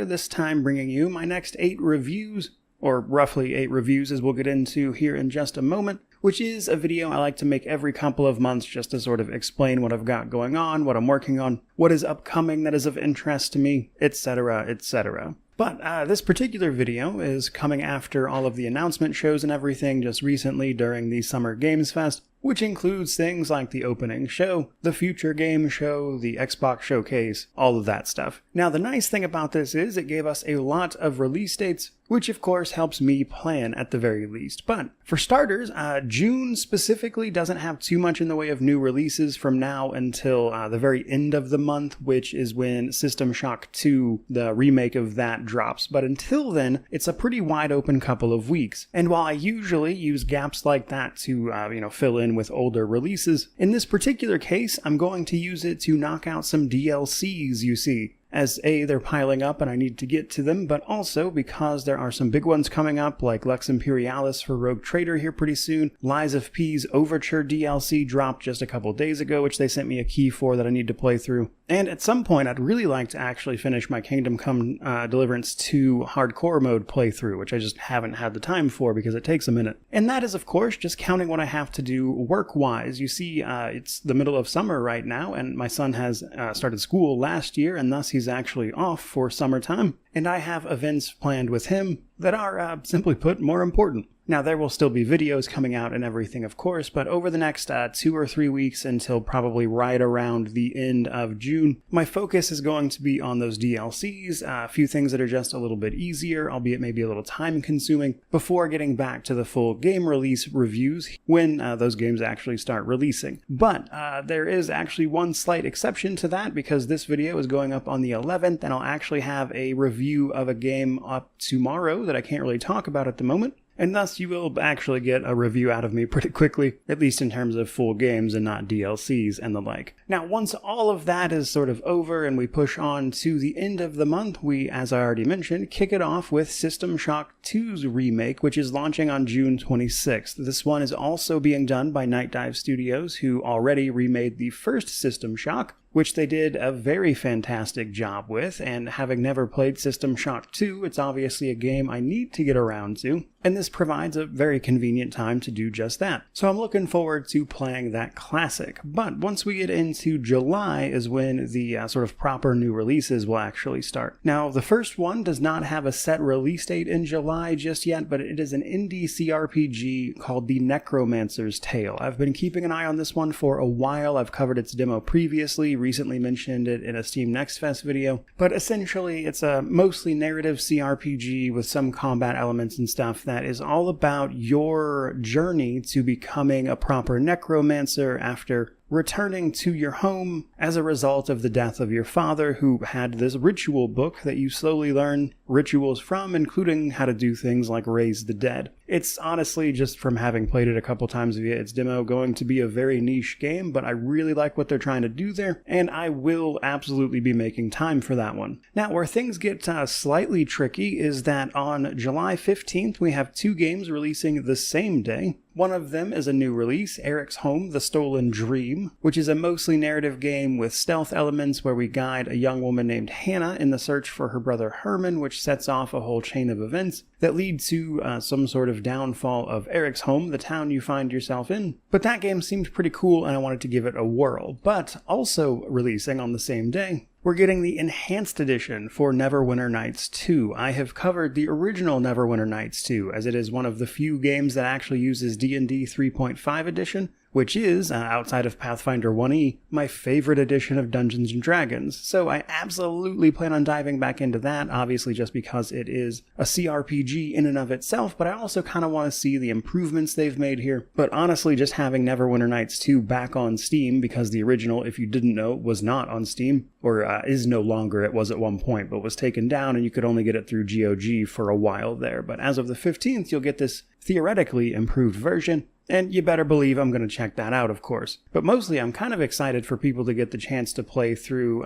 This time bringing you my next 8 reviews, or roughly 8 reviews as we'll get into here in just a moment, which is a video I like to make every couple of months just to sort of explain what I've got going on, what I'm working on, what is upcoming that is of interest to me, etc., etc. But this particular video is coming after all of the announcement shows and everything just recently during the Summer Games Fest, which includes things like the opening show, the future game show, the Xbox showcase, all of that stuff. Now, the nice thing about this is it gave us a lot of release dates, which of course helps me plan at the very least. But for starters, June specifically doesn't have too much in the way of new releases from now until the very end of the month, which is when System Shock 2, the remake of that, drops. But until then, it's a pretty wide open couple of weeks. And while I usually use gaps like that to, fill in with older releases, in this particular case, I'm going to use it to knock out some DLCs, you see. As A, they're piling up and I need to get to them, but also because there are some big ones coming up like Lex Imperialis for Rogue Trader here pretty soon. Lies of P's Overture DLC dropped just a couple days ago, which they sent me a key for that I need to play through. And at some point, I'd really like to actually finish my Kingdom Come Deliverance 2 hardcore mode playthrough, which I just haven't had the time for because it takes a minute. And that is, of course, just counting what I have to do work-wise. You see, it's the middle of summer right now, and my son has started school last year, and thus he's actually off for summertime. And I have events planned with him that are, simply put, more important. Now, there will still be videos coming out and everything, of course, but over the next 2 or 3 weeks until probably right around the end of June, my focus is going to be on those DLCs, a few things that are just a little bit easier, albeit maybe a little time-consuming, before getting back to the full game release reviews when those games actually start releasing. But there is actually one slight exception to that, because this video is going up on the 11th, and I'll actually have a review of a game up tomorrow that I can't really talk about at the moment. And thus you will actually get a review out of me pretty quickly, at least in terms of full games and not DLCs and the like. Now, once all of that is sort of over and we push on to the end of the month, we, as I already mentioned, kick it off with System Shock 2's remake, which is launching on June 26th. This one is also being done by Night Dive Studios, who already remade the first System Shock, which they did a very fantastic job with, and having never played System Shock 2, it's obviously a game I need to get around to, and this provides a very convenient time to do just that. So I'm looking forward to playing that classic. But once we get into July is when the sort of proper new releases will actually start. Now, the first one does not have a set release date in July just yet, but it is an indie CRPG called The Necromancer's Tale. I've been keeping an eye on this one for a while. I've covered its demo previously, recently mentioned it in a Steam Next Fest video, but essentially it's a mostly narrative CRPG with some combat elements and stuff that is all about your journey to becoming a proper necromancer after returning to your home as a result of the death of your father, who had this ritual book that you slowly learn rituals from, including how to do things like raise the dead. It's honestly, just from having played it a couple times via its demo, going to be a very niche game, but I really like what they're trying to do there, and I will absolutely be making time for that one. Now, where things get slightly tricky is that on July 15th, we have 2 games releasing the same day. One of them is a new release, Eric's Home: The Stolen Dream, which is a mostly narrative game with stealth elements where we guide a young woman named Hannah in the search for her brother Herman, which sets off a whole chain of events that lead to some sort of downfall of Eric's home, the town you find yourself in. But that game seemed pretty cool and I wanted to give it a whirl. But also releasing on the same day, we're getting the Enhanced Edition for Neverwinter Nights 2. I have covered the original Neverwinter Nights 2, as it is one of the few games that actually uses D&D 3.5 edition, which is, outside of Pathfinder 1e, my favorite edition of Dungeons & Dragons. So I absolutely plan on diving back into that, obviously just because it is a CRPG in and of itself, but I also kind of want to see the improvements they've made here. But honestly, just having Neverwinter Nights 2 back on Steam, because the original, if you didn't know, was not on Steam, or is no longer, it was at one point, but was taken down and you could only get it through GOG for a while there. But as of the 15th, you'll get this theoretically improved version. And you better believe I'm going to check that out, of course. But mostly I'm kind of excited for people to get the chance to play through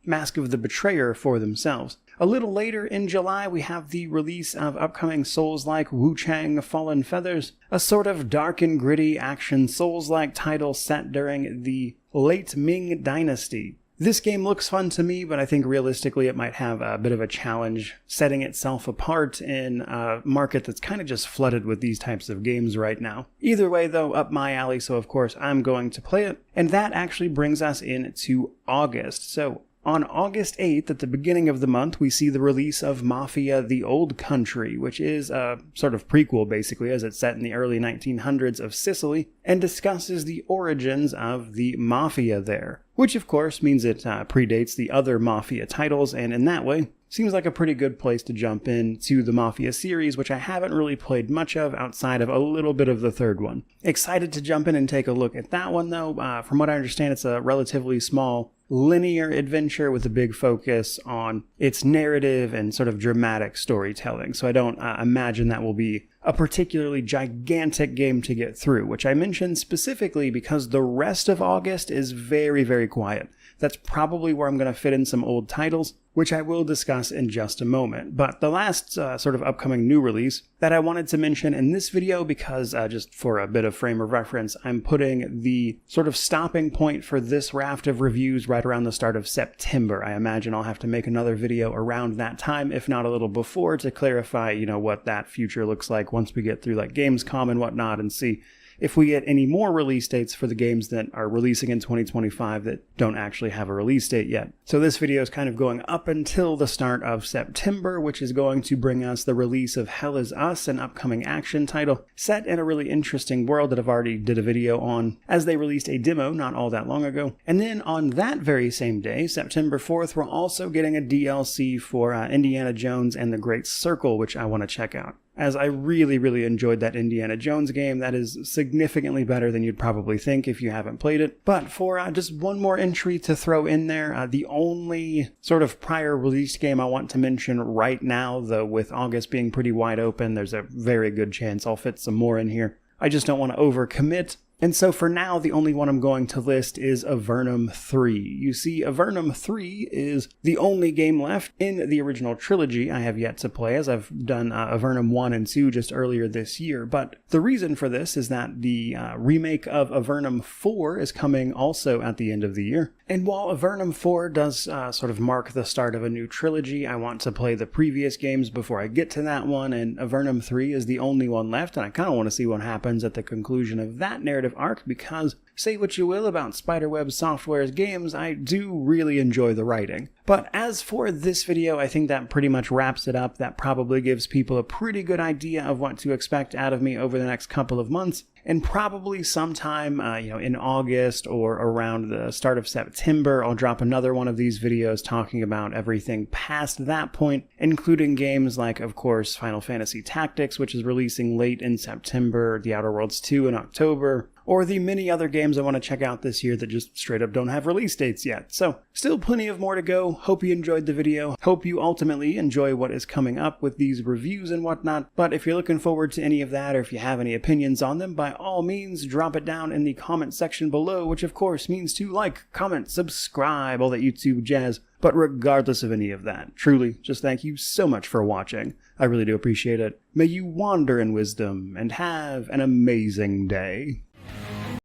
Mask of the Betrayer for themselves. A little later in July, we have the release of upcoming Souls-like Wu-Chang Fallen Feathers, a sort of dark and gritty action Souls-like title set during the late Ming Dynasty. This game looks fun to me, but I think realistically it might have a bit of a challenge setting itself apart in a market that's kind of just flooded with these types of games right now. Either way though, up my alley, so of course I'm going to play it. And that actually brings us into August. So on August 8th, at the beginning of the month, we see the release of Mafia: The Old Country, which is a sort of prequel, basically, as it's set in the early 1900s of Sicily, and discusses the origins of the Mafia there. Which, of course, means it predates the other Mafia titles, and in that way, seems like a pretty good place to jump into the Mafia series, which I haven't really played much of outside of a little bit of the third one. Excited to jump in and take a look at that one, though. From what I understand, it's a relatively small linear adventure with a big focus on its narrative and sort of dramatic storytelling. So I don't imagine that will be a particularly gigantic game to get through, which I mentioned specifically because the rest of August is very, very quiet. That's probably where I'm going to fit in some old titles, which I will discuss in just a moment. But the last sort of upcoming new release that I wanted to mention in this video, because just for a bit of frame of reference, I'm putting the sort of stopping point for this raft of reviews right around the start of September. I imagine I'll have to make another video around that time, if not a little before, to clarify, what that future looks like once we get through like Gamescom and whatnot, and see if we get any more release dates for the games that are releasing in 2025 that don't actually have a release date yet. So this video is kind of going up until the start of September, which is going to bring us the release of Hell Is Us, an upcoming action title set in a really interesting world that I've already did a video on, as they released a demo not all that long ago. And then on that very same day, September 4th, we're also getting a DLC for Indiana Jones and the Great Circle, which I want to check out, as I really, really enjoyed that Indiana Jones game. That is significantly better than you'd probably think if you haven't played it. But for just one more entry to throw in there, the only sort of prior release game I want to mention right now, though with August being pretty wide open, there's a very good chance I'll fit some more in here. I just don't want to overcommit. And so for now, the only one I'm going to list is Avernum 3. You see, Avernum 3 is the only game left in the original trilogy I have yet to play, as I've done Avernum 1 and 2 just earlier this year. But the reason for this is that the remake of Avernum 4 is coming also at the end of the year. And while Avernum 4 does sort of mark the start of a new trilogy, I want to play the previous games before I get to that one, and Avernum 3 is the only one left, and I kind of want to see what happens at the conclusion of that narrative arc, because say what you will about Spiderweb Software's games, I do really enjoy the writing. But as for this video, I think that pretty much wraps it up. That probably gives people a pretty good idea of what to expect out of me over the next couple of months. And probably sometime, in August or around the start of September, I'll drop another one of these videos talking about everything past that point, including games like, of course, Final Fantasy Tactics, which is releasing late in September, The Outer Worlds 2 in October, or the many other games I want to check out this year that just straight up don't have release dates yet. So, still plenty of more to go. Hope you enjoyed the video. Hope you ultimately enjoy what is coming up with these reviews and whatnot. But if you're looking forward to any of that, or if you have any opinions on them, by all means, drop it down in the comment section below, which of course means to like, comment, subscribe, all that YouTube jazz. But regardless of any of that, truly, just thank you so much for watching. I really do appreciate it. May you wander in wisdom and have an amazing day.